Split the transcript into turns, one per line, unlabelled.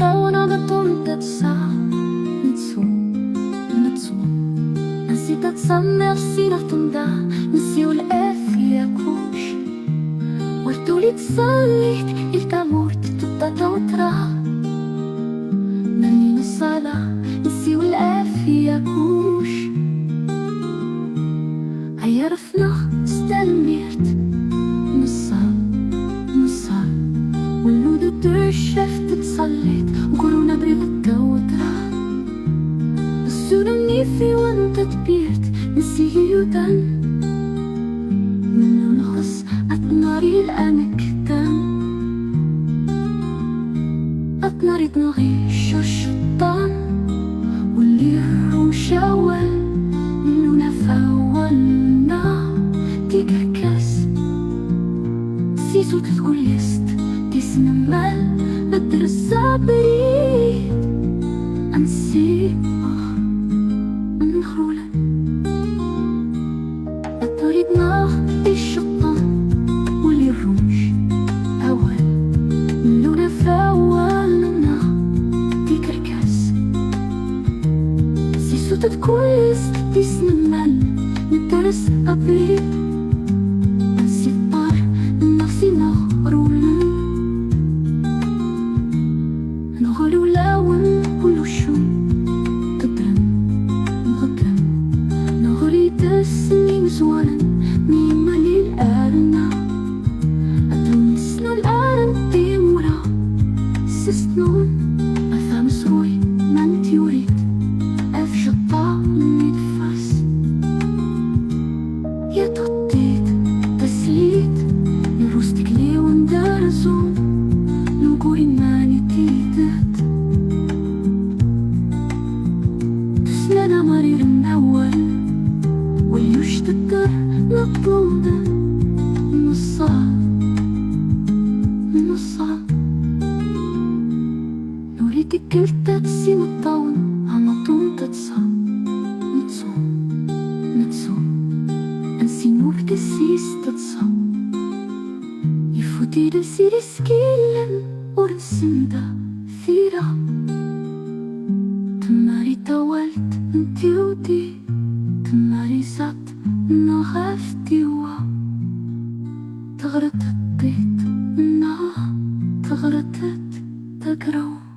إمطṭṭاون تadsا نdsوء أنسي تadsا merci تمدا نسيول ياكوش ورتولي تزاليت التمورت توترا نرني نصالا نسيول ياكوش عيرفنا استلميرت نصال واللود الشفت تصليت وكورونا بريد التوترا السورني في وانت كبيرت نسيه يودان منو نخص أتناري الأمكتان أتناري تنغيش الشطان واللي يروش أول منو نفاولنا تيكركس سيسو تقول يست تسمى مال بدرس بريد أنسي نخرولة أتريدنا الشطان واللي يروش أول منو نفاولنا تيكركس سيسو تقول يست تسمى مال بدرس بريد أنسي طار نفسي نخرولة نغلو لاون كلو شو تدرن نغدرن نغري تسني مزوانا ميما للأرنا أدون سنو الأرن تيمورا سسنون أثام سروي من تيوريد أفشطا نتفاس يا تغطيت تسليت نروستك لي وندرزون نقول ماني تيدت تسنان أمارير من أول واليوش تقدر نطلودا نصال نوريتك قلت تسي مطاون أماطو تadsا نdsوء أنسي نور تسيس تadsا يفوتي رسيري سكيلن ورسندا ثيرا تماري تولت انتي ودي تماري زات نغفتي تغرت الطيت تغرتت تقرو